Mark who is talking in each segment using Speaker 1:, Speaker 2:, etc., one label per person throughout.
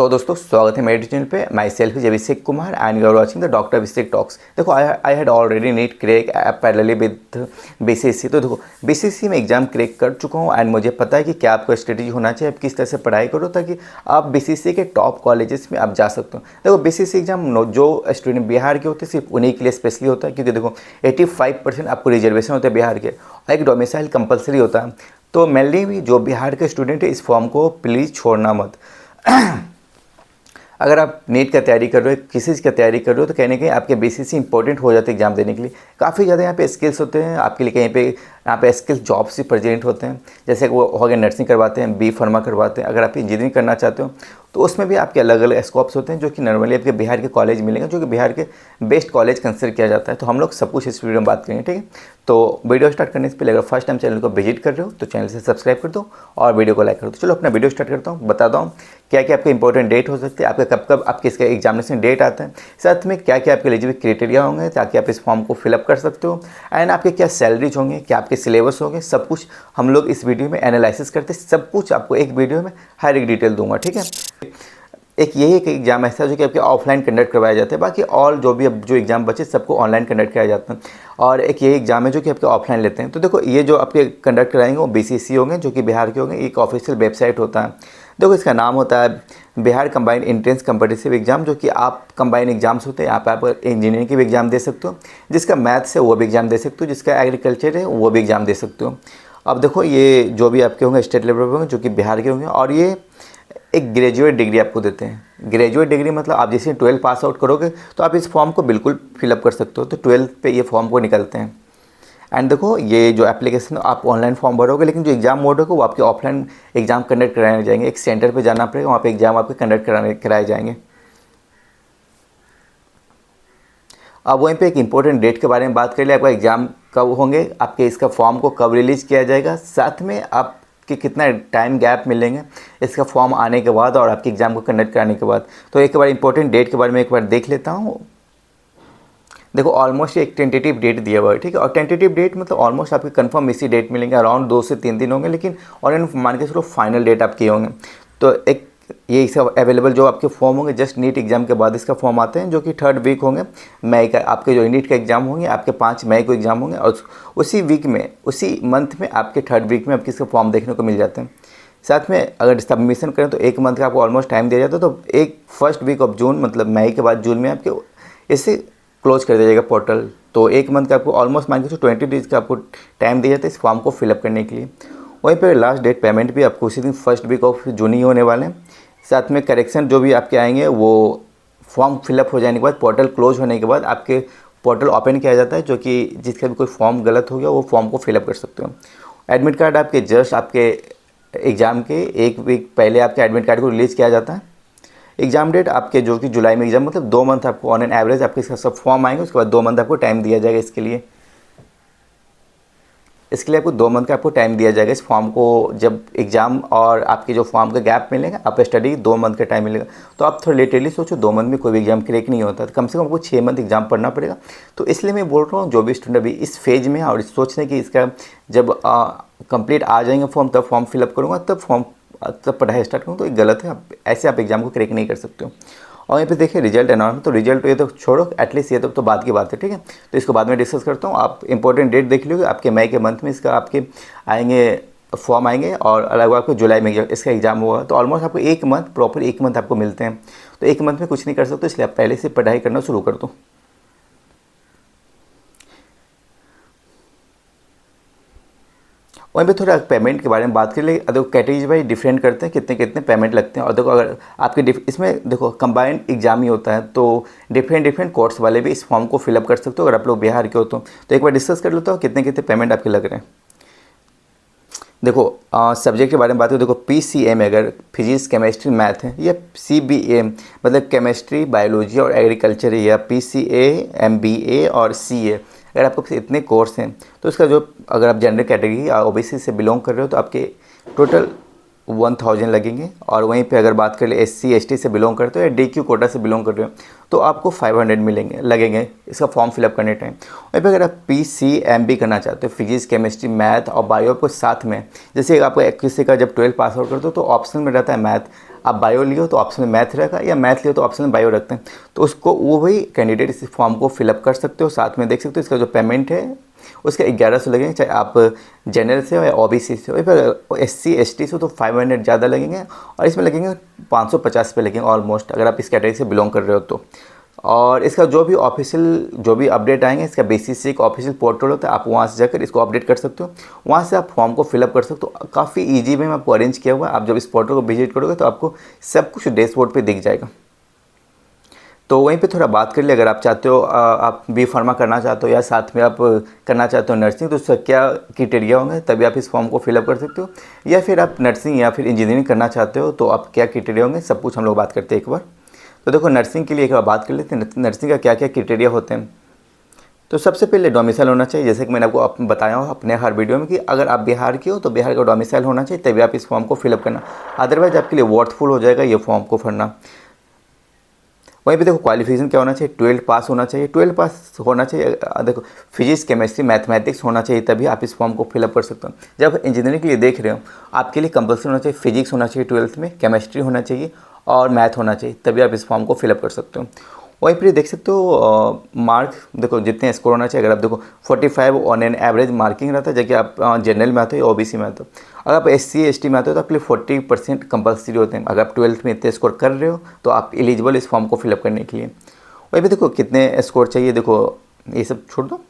Speaker 1: तो दोस्तों स्वागत है मेरे चैनल पे। Myself is Abhishek Kumar and you are watching the doctor Abhishek talks. देखो I had already NEET crack parallelly with BCSC. तो देखो बीसीएससी में एग्जाम क्रैक कर चुका हूँ एंड मुझे पता है कि क्या आपको स्ट्रेटेजी होना चाहिए, आप किस तरह से पढ़ाई करो ताकि आप बीसीएससी के टॉप कॉलेजेस में आप जा सकते हो। देखो बीसीएससी एग्जाम जो स्टूडेंट बिहार के होते हैं सिर्फ उन्हीं के लिए स्पेशली होता है, क्योंकि देखो 85% आपको रिजर्वेशन होता है बिहार के और एक डोमिसाइल कंपलसरी होता है। तो मेनली जो बिहार के स्टूडेंट है इस फॉर्म को प्लीज़ छोड़ना मत। अगर आप नीट का तैयारी कर रहे हो, किसी चीज़ का तैयारी कर रहे हो, तो कहीं ना कहीं आपके बीसीएससी इंपॉर्टेंट हो जाते हैं एग्जाम देने के लिए। काफ़ी ज़्यादा यहाँ पे स्किल्स होते हैं आपके लिए, कहीं पे यहाँ पे स्किल्स जॉब्स भी प्रेजेंट होते हैं। जैसे वो हो गया नर्सिंग करवाते हैं, बी फार्मा करवाते हैं। अगर आप इंजीनियरिंग करना चाहते हो तो उसमें भी आपके अलग अलग स्कोप्स होते हैं जो कि नॉर्मली आपके बिहार के कॉलेज मिलेंगे, जो कि बिहार के बेस्ट कॉलेज कंसिडर किया जाता है। तो हम लोग सब कुछ इस वीडियो में बात करेंगे, ठीक है। तो वीडियो स्टार्ट करने से पहले अगर फर्स्ट टाइम चैनल को विजिट कर रहे हो तो चैनल से सब्सक्राइब कर दो और वीडियो को लाइक कर दो। चलो अपना वीडियो स्टार्ट करता हूँ, बताता हूँ क्या क्या आपके इंपॉर्टेंट डेट हो सकते हैं, आपका कब कब आपके इसका एग्जामिनेशन डेट आता है, साथ में क्या क्या आपके एलिजिबल क्राइटेरिया होंगे ताकि आप इस फॉर्म को फिलअप कर सकते हो, एंड आपके क्या सैलरीज होंगे, क्या आपके सिलेबस होंगे, सब कुछ हम लोग इस वीडियो में एनालिसिस करते हैं। सब कुछ आपको एक वीडियो में हर एक डिटेल दूंगा, ठीक है। एक यही एक एग्जाम ऐसा है जो कि आपके ऑफलाइन कंडक्ट करवाया जाता है, बाकी ऑल जो भी अब जो एग्जाम बचे सबको ऑनलाइन कंडक्ट किया जाता है। और एक यही एग्जाम है जो कि आपके ऑफलाइन लेते हैं। तो देखो ये जो आपके कंडक्ट कराएंगे वो बीसीएससी होंगे जो कि बिहार के होंगे। एक ऑफिशियल वेबसाइट होता है, देखो इसका नाम होता है Bihar combined entrance competitive exam, जो कि आप कंबाइंड एग्जाम्स होते हैं। यहाँ पे आप इंजीनियरिंग की भी एग्जाम दे सकते हो, जिसका मैथ्स है वो भी एग्जाम दे सकते हो, जिसका एग्रीकल्चर है वो भी एग्जाम दे सकते हो। अब देखो ये जो भी आपके होंगे स्टेट लेवल पर होंगे जो कि बिहार के होंगे, और ये एक ग्रेजुएट डिग्री आपको देते हैं। ग्रेजुएट डिग्री मतलब आप जैसे 12 पास आउट करोगे तो आप इस फॉर्म को बिल्कुल फिलअप कर सकते हो। तो 12 पे ये फॉर्म को निकलते हैं। एंड देखो ये जो एप्लीकेशन आप ऑनलाइन फॉर्म भरोगे, लेकिन जो एग्जाम मोड होगा वो आपके ऑफलाइन एग्जाम कंडक्ट कराने जाएंगे। एक सेंटर पे जाना पड़ेगा, वहाँ पे एग्जाम आपके कंडक्ट कराए जाएंगे। अब वहीं पे एक इंपॉर्टेंट डेट के बारे में बात कर लिया, आपका एग्जाम कब होंगे, आपके इसका फॉर्म को कब रिलीज़ किया जाएगा, साथ में आप कि कितना टाइम गैप मिलेंगे इसका फॉर्म आने के बाद और आपके एग्ज़ाम को कंडक्ट कराने के बाद। तो एक बार इंपॉर्टेंट डेट के बारे में एक बार देख लेता हूँ। देखो ऑलमोस्ट एक टेंटेटिव डेट दिया हुआ है, ठीक है। और टेंटेटिव डेट मतलब ऑलमोस्ट आपके कंफर्म इसी डेट मिलेंगे, अराउंड 2 से 3 दिन होंगे, लेकिन और मान के चलो फाइनल डेट आपके होंगे। तो एक ये सब अवेलेबल जो आपके फॉर्म होंगे जस्ट नीट एग्जाम के बाद इसका फॉर्म आते हैं, जो कि 3rd वीक होंगे मई का। आपके जो नीट का एग्जाम होंगे आपके 5 मई को एग्जाम होंगे, और उसी वीक में उसी मंथ में आपके 3rd वीक में आपके इसका फॉर्म देखने को मिल जाते हैं। साथ में अगर सबमिशन करें तो 1 मंथ का आपको ऑलमोस्ट टाइम दिया जाता है। तो एक फर्स्ट वीक ऑफ जून मतलब मई के बाद जून में आपके इसे क्लोज कर दिया जाएगा पोर्टल। तो 1 मंथ का आपको ऑलमोस्ट मान के 20 डेज का आपको टाइम दिया जाता है इस फॉर्म को फिलअप करने के लिए। वहीं पर लास्ट डेट पेमेंट भी आपको उसी दिन फर्स्ट वीक ऑफ जून ही होने वाले हैं। साथ में करेक्शन जो भी आपके आएंगे वो फॉर्म फिलअप हो जाने के बाद, पोर्टल क्लोज होने के बाद आपके पोर्टल ओपन किया जाता है, जो कि जिसका भी कोई फॉर्म गलत हो गया वो फॉर्म को फिलअप कर सकते हो। एडमिट कार्ड आपके जस्ट आपके एग्ज़ाम के 1 वीक पहले आपके एडमिट कार्ड को रिलीज़ किया जाता है। एग्जाम डेट आपके जो कि जुलाई में एग्जाम मतलब 2 मंथ आपको ऑन एन एवरेज आपके इसका सब फॉर्म आएंगे, उसके बाद 2 मंथ आपको टाइम दिया जाएगा इसके लिए। आपको 2 मंथ का आपको टाइम दिया जाएगा इस फॉर्म को, जब एग्जाम और आपके जो फॉर्म का गैप मिलेगा आप स्टडी 2 मंथ का टाइम मिलेगा। तो आप थोड़ा लेटली सोचो, 2 मंथ में कोई भी एग्जाम क्रैक नहीं होता, तो कम से कम आपको 6 मंथ एग्जाम पढ़ना पड़ेगा। तो इसलिए मैं बोल रहा हूँ जो भी स्टूडेंट अभी इस फेज में है और सोच रहे हैं कि इसका जब कंप्लीट आ जाएंगे फॉर्म तब फॉर्म फिलअप करूँगा तब पढ़ाई स्टार्ट करूँ, तो ये गलत है। ऐसे आप एग्जाम को क्रैक नहीं कर सकते हो। और यहाँ पे देखिए रिजल्ट अनाउंस, तो रिजल्ट ये तो छोड़ो, एटलीस्ट ये तो बात की बात है, ठीक है। तो इसको बाद में डिस्कस करता हूँ। आप इंपॉर्टेंट डेट देख लीजिए, आपके मई के मंथ में इसका आपके आएंगे फॉर्म आएंगे, और अलग आपको जुलाई में इसका एग्जाम होगा। तो ऑलमोस्ट आपको 1 मंथ प्रॉपर 1 मंथ आपको मिलते हैं। तो 1 मंथ में कुछ नहीं कर सकते, इसलिए आप पहले से पढ़ाई करना शुरू कर दो। वहीं पे थोड़ा पेमेंट के बारे में बात कर ले। देखो कैटेगरी वाइज डिफरेंट करते हैं कितने कितने पेमेंट लगते हैं। और देखो अगर आपके इसमें देखो कंबाइंड एग्जाम ही होता है, तो डिफरेंट कोर्स वाले भी इस फॉर्म को फिलअप कर सकते हो अगर आप लोग बिहार के हो तो। एक बार डिस्कस कर लेता हूँ कितने कितने पेमेंट आपके लग रहे हैं। देखो सब्जेक्ट के बारे में बात करें, देखो PCM अगर फिजिक्स केमिस्ट्री मैथ है, या CBA मतलब केमिस्ट्री बायोलॉजी और एग्रीकल्चर है, या PCA MBA और CA अगर आपको इतने कोर्स हैं, तो इसका जो अगर आप जनरल कैटेगरी या OBC से बिलोंग कर रहे हो तो आपके टोटल 1000 लगेंगे। और वहीं पे अगर बात कर ले SC ST से बिलोंग करते हो या DQ कोटा से बिलोंग कर रहे हो तो आपको 500 लगेंगे इसका फॉर्म फिलअप करने टाइम। वहीं पे अगर आप PCMB करना चाहते हो, फिजिक्स केमिस्ट्री मैथ और बायो को साथ में, जैसे आपको किसी का जब 12 पास आउट करते हो तो ऑप्शन में रहता है मैथ, आप बायो लियो तो ऑप्शन में मैथ रहेगा, या मैथ लियो तो ऑप्शन में बायो रखते हैं, तो उसको वो वही कैंडिडेट इस फॉर्म को फिलअप कर सकते हो। साथ में देख सकते हो इसका जो पेमेंट है उसका 1100 लगेंगे, चाहे आप जनरल से हो या ओबीसी से हो। पर SC ST से हो तो 500 ज़्यादा लगेंगे, और इसमें लगेंगे 550 रुपये लगेंगे ऑलमोस्ट, अगर आप इस कैटेगरी से बिलोंग कर रहे हो तो। और इसका जो भी ऑफिशियल जो भी अपडेट आएंगे, इसका बेसिस से एक ऑफिशियल पोर्टल होता है, आप वहाँ से जाकर इसको अपडेट कर सकते हो, वहाँ से आप फॉर्म को फिलअप कर सकते हो। काफ़ी ईजी में आपको अरेंज किया हुआ है। आप जब इस पोर्टल को विजिट करोगे तो आपको सब कुछ डैशबोर्ड पे दिख जाएगा। तो वहीं पे थोड़ा बात कर लिया, अगर आप चाहते हो आप बी फार्मा करना चाहते हो या साथ में आप करना चाहते हो नर्सिंग, तो उसका क्या क्राइटेरिया होंगे तभी आप इस फॉर्म को फिलअप कर सकते हो। या फिर आप नर्सिंग या फिर इंजीनियरिंग करना चाहते हो तो आप क्या क्राइटेरिया होंगे, सब कुछ हम लोग बात करते हैं एक बार। तो देखो नर्सिंग के लिए एक बार बात कर लेते हैं, नर्सिंग का क्या क्या क्राइटेरिया होते हैं। तो सबसे पहले डोमिसाइल होना चाहिए, जैसे कि मैंने आपको बताया हो अपने हर वीडियो में कि अगर आप बिहार के हो तो बिहार का डोमिसाइल होना चाहिए, तभी आप इस फॉर्म को फिलअप करना, अदरवाइज आपके लिए वर्थफुल हो जाएगा ये फॉर्म को भरना। वहीं पे देखो क्वालिफिकेशन क्या होना चाहिए, 12 पास होना चाहिए, 12 पास होना चाहिए। देखो फिजिक्स केमिस्ट्री मैथमेटिक्स होना चाहिए, तभी आप इस फॉर्म को फिलअप कर सकते हो। जब इंजीनियरिंग के लिए देख रहे हो आपके लिए कंपलसरी होना चाहिए, फिजिक्स होना चाहिए 12th में, केमिस्ट्री होना चाहिए और मैथ होना चाहिए, तभी आप इस फॉर्म को फिलअप कर सकते हो। वहीं पर देख सकते हो मार्क, देखो जितने स्कोर होना चाहिए, अगर आप देखो 45 ऑन एन एवरेज मार्किंग रहता है, जबकि आप जनरल में आते हो या ओबीसी में आते हो। अगर आप SC ST में आते हो तो आपके लिए 40% कंपलसरी होते हैं। अगर आप 12th में इतने स्कोर कर रहे हो तो आप एलिजिबल इस फॉर्म को फिलअप करने के लिए। वहीं पे देखो कितने स्कोर चाहिए, देखो ये सब छोड़ दो,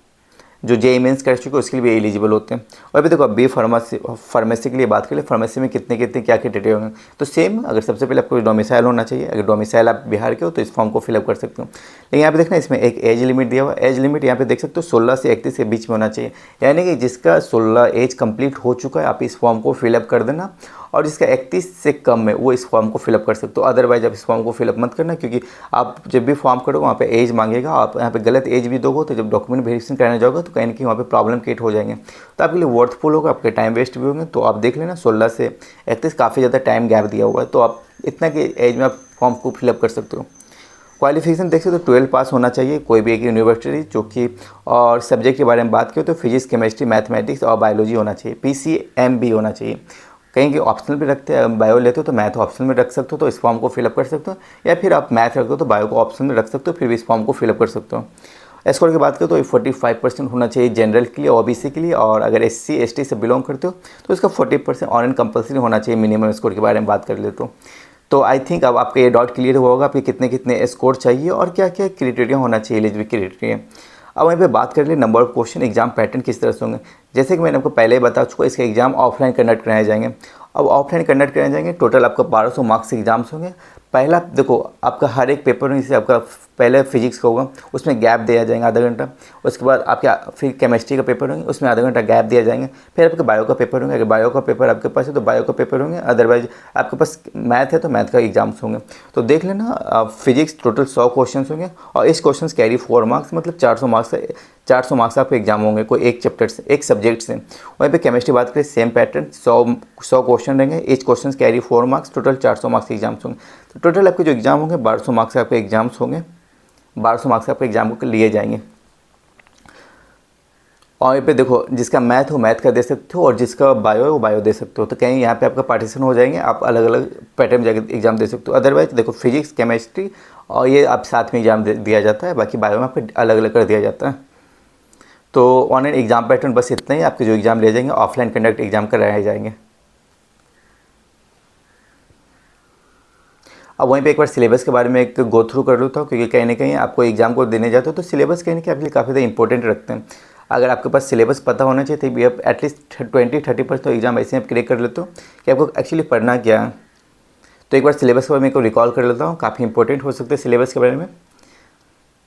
Speaker 1: जो JEE मेंस कर चुके उसके लिए भी एलिजिबल होते हैं। और भी देखो अब बी फार्मेसी के लिए बात करें, फार्मेसी में कितने कितने क्या क्राइटेरिया होंगे, तो सेम अगर सबसे पहले आपको डोमिसाइल होना चाहिए, अगर डोमिसाइल आप बिहार के हो तो इस फॉर्म को फिलअप कर सकते हो। लेकिन यहाँ पे देखना इसमें एक एज लिमिट दिया हुआ है, एज लिमिट यहाँ पे देख सकते हो 16 से 31 के बीच में होना चाहिए, यानी कि जिसका 16 एज कंप्लीट हो चुका है आप इस फॉर्म को फिलअप कर देना, और जिसका 31 से कम है वो इस फॉर्म को फिलअप कर सकते हो। अदरवाइज आप इस फॉर्म को फिलअप मत करना, क्योंकि आप जब भी फॉर्म करोगे वहाँ पे एज मांगेगा, आप यहाँ पे गलत एज भी दोगे तो जब डॉक्यूमेंट वेरिफिकेशन कराने जाओगे तो कहीं ना कहीं वहाँ पे प्रॉब्लम क्रिएट हो जाएंगे, तो आपके लिए वर्थफुल होगा, आपके टाइम वेस्ट भी होंगे। तो आप देख लेना 16 से 31 काफ़ी ज़्यादा टाइम गैप दिया हुआ है, तो आप इतना कि एज में आप फॉर्म को फिलअप कर सकते हो। क्वालिफिकेशन देख सकते हो 12 पास होना चाहिए कोई भी एक यूनिवर्सिटी जो कि, और सब्जेक्ट के बारे में बात करें तो फिजिक्स केमिस्ट्री मैथमेटिक्स और बायोलॉजी होना चाहिए, PCM भी होना चाहिए। कहीं कि ऑप्शनल भी रखते हैं, बायो लेते हो तो मैथ ऑप्शन में रख सकते हो, तो इस फॉर्म को फिलअप कर सकते हो, या फिर आप मैथ रखते हो तो बायो को ऑप्शन में रख सकते हो, फिर भी इस फॉर्म को फिलअप कर सकते हो। स्कोर की बात करें तो 45% होना चाहिए जनरल के लिए, ओबीसी के लिए, और अगर SC ST से बिलोंग करते हो तो इसका 40% ऑन एंड कंपलसरी होना चाहिए मिनिमम स्कोर के बारे में बात कर ले तो आई थिंक अब आपका ये डाउट क्लियर होगा कि कितने कितने स्कोर चाहिए और क्या क्या क्राइटेरिया होना चाहिए, एलिजिबिलिटी क्राइटेरिया। अब वहीं पे बात कर ले number of question, exam pattern किस तरह से होंगे। जैसे कि मैंने आपको पहले ही बता चुका, इसके एग्जाम ऑफलाइन कंडक्ट कराए जाएंगे। अब ऑफलाइन कंडक्ट कराए जाएंगे, टोटल आपका 1200 मार्क्स के एग्जाम्स होंगे। पहला देखो आपका हर एक पेपर में, जैसे आपका पहले फिजिक्स का होगा उसमें गैप दिया जाएगा आधा घंटा, उसके बाद आपके फिर केमिस्ट्री का पेपर होंगे उसमें आधा घंटा गैप दिया जाएंगे, फिर आपके बायो का पेपर होंगे, अगर बायो का पेपर आपके पास है तो बायो का पेपर होंगे, अदरवाइज आपके पास मैथ है तो मैथ का एग्जाम्स होंगे। तो देख लेना फिजिक्स टोटल 100 क्वेश्चन होंगे, और इस क्वेश्चन कैरी 4 मार्क्स, मतलब 400 मार्क्स आपके एग्जाम होंगे कोई एक चैप्टर से, एक सब्जेक्ट से। वहीं पे केमिस्ट्री बात करें सेम पैटर्न, 100 क्वेश्चन रहेंगे, each question carry 4 marks, total 400 marks के एग्जाम्स होंगे। तो टोटल आपके जो एग्जाम होंगे 1200 मार्क्स के आपके एग्जाम्स होंगे, 1200 मार्क्स आपके एग्जाम को लिए जाएंगे। और यहाँ पे देखो जिसका मैथ हो मैथ का दे सकते हो, और जिसका बायो है वो बायो दे सकते हो। तो कहीं यहाँ पे आपका पार्टीशन हो जाएंगे, आप अलग अलग पैटर्न जाकर एग्जाम दे सकते हो। अदरवाइज देखो फिजिक्स केमिस्ट्री और ये आप साथ में एग्जाम दिया जाता है, बाकी बायो में आपको अलग अलग कर दिया जाता है। तो ऑनलाइन एग्जाम पैटर्न बस इतना ही, आपके जो एग्जाम ले जाएंगे ऑफलाइन कंडक्ट एग्जाम कराए जाएंगे। अब वहीं पे एक बार सिलेबस के बारे में एक गो थ्रू कर लेता हूँ, क्योंकि कहीं ना कहीं आपको एग्जाम को देने जाते हो तो सिलेबस कहीं ना कहीं आपके लिए काफ़ी ज़्यादा इंपॉर्टेंट रखते हैं। अगर आपके पास सिलेबस पता होना चाहिए तो भी आप एटलीस्ट 20-30% तो एग्जाम ऐसे आप क्लियर कर लेते हो कि आपको एक्चुअली पढ़ना क्या है। तो एक बार सिलेबस के बारे में को रिकॉल कर लेता हूँ, काफ़ी इंपॉर्टेंट हो सकते हैं सिलेबस के बारे में।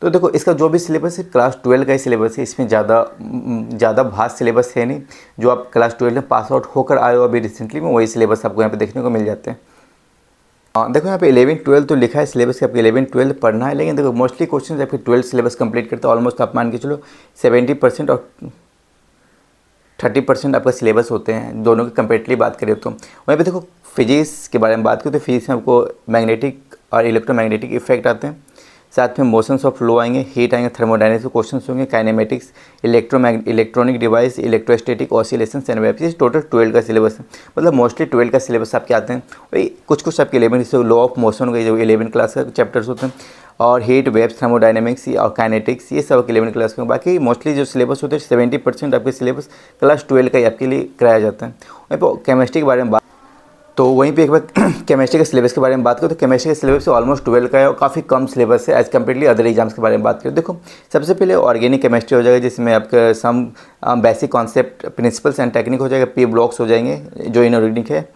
Speaker 1: तो देखो इसका जो भी सिलेबस है क्लास 12 का ही सिलेबस है, इसमें ज़्यादा भास्ट सिलेबस है नहीं। जो आप क्लास 12 में पास आउट होकर आए हो अभी रिसेंटली में, वही सिलेबस आपको यहाँ पे देखने को मिल जाते हैं। देखो यहाँ पे 11-12 तो लिखा है सिलेबस के, आपको 11-12 पढ़ना है, लेकिन देखो मोस्टली क्वेश्चन आपके 12 सिलेबस कंप्लीट करते हैं। ऑलमोस्ट आप मान के चलो 70% और 30% आपका सिलेबस होते हैं, दोनों की कंपेरेटिवली बात करें तो। वहीं पे देखो फिजिक्स के बारे में बात करें तो फिजिक्स में आपको मैग्नेटिक और इलेक्ट्रोमैग्नेटिक इफेक्ट आते हैं, साथ में मोशंस ऑफ फ्लो आएंगे, हीट आएंगे, थर्मोडायनेमिक्स के क्वेश्चन होंगे, kinematics, electronic device, electrostatic, oscillation, and wave. Total 12 का सिलेबस है, मतलब मोस्टली 12 का सिलेबस आपके आते हैं। वही कुछ आपके 11 जैसे लॉ ऑफ मोशन हो गई, जो 11 क्लास का चैप्टर्स होते हैं, और हीट, वेव्स, थर्मोडायनेमिक्स और काइनेटिक्स, ये सब 11 क्लास के। बाकी मोस्टली जो सिलेबस होते हैं 70% आपके सिलेबस क्लास 12 का ही आपके लिए कराया जाता है। वहीं पर केमिस्ट्री के बारे में तो वहीं पे एक बार केमिस्ट्री के सिलेबस के बारे में बात करें तो केमिस्ट्री के सिलेबस ऑलमोस्ट 12 का है और काफ़ी कम सिलेबस है एज़ कम्पेयरली अदर एग्जाम्स के बारे में बात करें। देखो सबसे पहले ऑर्गेनिक केमिस्ट्री हो जाएगा, जिसमें आपका some basic concept, principles and technique हो जाएगा, पी ब्लॉक्स हो जाएंगे जो इनऑर्गेनिक है,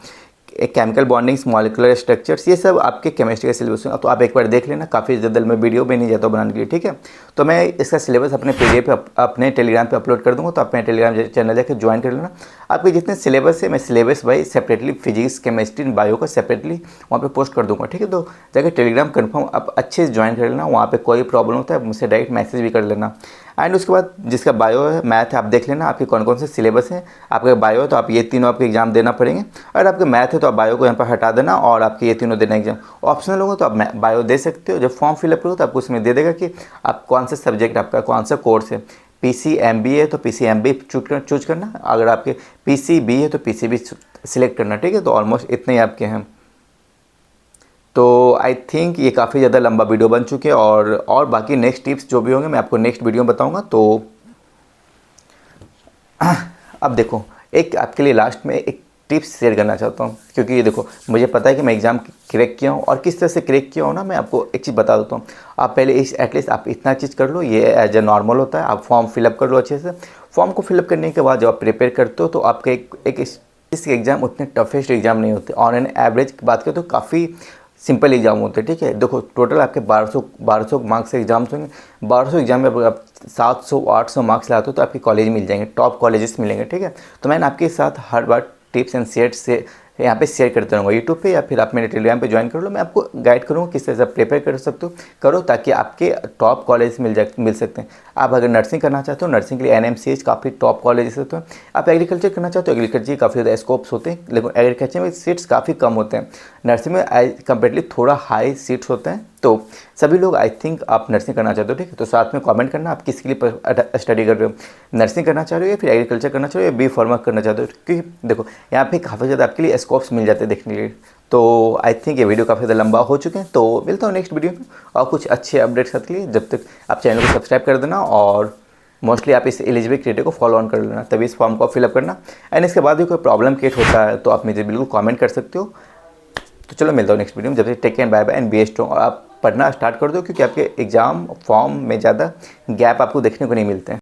Speaker 1: एक केमिकल बॉन्डिंग्स, मॉलिकुलर स्ट्रक्चर्स, ये सब आपके केमिस्ट्री का सिलेबस है। तो आप एक बार देख लेना, काफ़ी ज़्यादा मैं वीडियो में नहीं जाता हूँ बनाने के लिए, ठीक है। तो मैं इसका सिलेबस अपने PDF पे अपने टेलीग्राम पे अपलोड कर दूँगा, तो अपने टेलीग्राम चैनल जाकर ज्वाइन कर लेना। आपके जितने सिलेबस है मैं सिलेबस भाई सेपरेटली फिजिक्स, केमिस्ट्री, बायो का सेपरेटली वहाँ पे पोस्ट कर दूँगा, ठीक है। तो जाकर टेलीग्राम कन्फर्म आप अच्छे से ज्वाइन कर लेना, वहाँ पे कोई प्रॉब्लम होता है मुझसे डायरेक्ट मैसेज भी कर लेना। एंड उसके बाद जिसका बायो है, मैथ है, आप देख लेना आपके कौन कौन से सिलेबस हैं। आपका बायो है तो आप ये तीनों आपके एग्जाम देना पड़ेंगे, अगर आपके मैथ है तो आप बायो को यहाँ पर हटा देना और आपके ये तीनों देना एग्जाम। ऑप्शनल होगा तो आप बायो दे सकते हो। जब फॉर्म फिलअप करो तो आपको उसमें दे देगा कि आप कौन सा सब्जेक्ट, आपका कौन सा कोर्स है। PCMB है तो PCMB चूज करना, अगर आपके PCB है तो PCB सिलेक्ट करना, ठीक है। तो ऑलमोस्ट इतने ही आपके हैं। तो आई थिंक ये काफ़ी ज़्यादा लंबा वीडियो बन चुके हैं और बाकी नेक्स्ट टिप्स जो भी होंगे मैं आपको नेक्स्ट वीडियो में बताऊंगा। तो अब देखो एक आपके लिए लास्ट में एक टिप्स शेयर करना चाहता हूँ, क्योंकि देखो मुझे पता है कि मैं एग्ज़ाम क्रैक किया हूँ और किस तरह से क्रैक किया हूँ ना। मैं आपको एक चीज़ बता देता हूँ। आप पहले एटलीस्ट आप इतना चीज़ कर लो, ये एज ए नॉर्मल होता है। आप फॉर्म फिलअप कर लो अच्छे से। फॉर्म को फिलअप करने के बाद जब आप प्रिपेयर करते हो तो आपका एक इस एग्ज़ाम उतने टफेस्ट एग्ज़ाम नहीं होते। ऑन एन एवरेज की बात करें तो काफ़ी सिंपल एग्जाम होते हैं, ठीक है। देखो टोटल आपके 1200 मार्क्स के एग्जाम्स होंगे। 1200 एग्जाम में आप 700-800 मार्क्स लाते हो तो आपके कॉलेज मिल जाएंगे, टॉप कॉलेजेस मिलेंगे, ठीक है। तो मैंने आपके साथ हर बार टिप्स एंड शेयर से यहाँ पे शेयर करते रहूँगा यूट्यूब पे, या फिर आप मेरे टेलीग्राम पे ज्वाइन कर लो। मैं आपको गाइड करूँगा किस तरह से प्रिपेयर कर सकते हो, करो, ताकि आपके टॉप कॉलेज मिल सकते हैं। आप अगर नर्सिंग करना चाहते हो, नर्सिंग के लिए NMCH काफ़ी टॉप कॉलेजेस होते हैं। आप एग्रीकल्चर करना चाहते हो, एग्रीकल्चर के काफ़ी ज़्यादा स्कोप्स होते हैं, लेकिन एग्रीकल्चर में सीट्स काफ़ी कम होते हैं। नर्सिंग में कंपेरेटिवली थोड़ा हाई सीट्स होते हैं। तो सभी लोग आई थिंक आप नर्सिंग करना चाहते हो, ठीक है। तो साथ में कमेंट करना आप किसके लिए स्टडी कर रहे हो, नर्सिंग करना चाह रहे हो या फिर एग्रीकल्चर करना चाह रहे हो या B.Pharma करना चाहते हो, क्योंकि देखो यहाँ पे काफ़ी ज़्यादा आपके लिए स्कोप्स मिल जाते हैं देखने के लिए। तो आई थिंक ये वीडियो काफ़ी ज़्यादा लंबा हो चुके हैं। तो मिलता हूँ नेक्स्ट वीडियो में और कुछ अच्छे अपडेट्स के लिए। जब तक आप चैनल को सब्सक्राइब कर देना और मोस्टली आप इस एलिजिबल क्राइटेरिया को फॉलो ऑन कर लेना, तभी इस फॉर्म को फिलअप करना। एंड इसके बाद भी कोई प्रॉब्लम क्रिएट होता है तो आप मुझे बिल्कुल कमेंट कर सकते हो। तो चलो मिलता हूँ नेक्स्ट वीडियो में। जब तक take care, bye bye and be strong. और आप पढ़ना स्टार्ट कर दो, क्योंकि आपके एग्जाम फॉर्म में ज़्यादा गैप आपको देखने को नहीं मिलते हैं।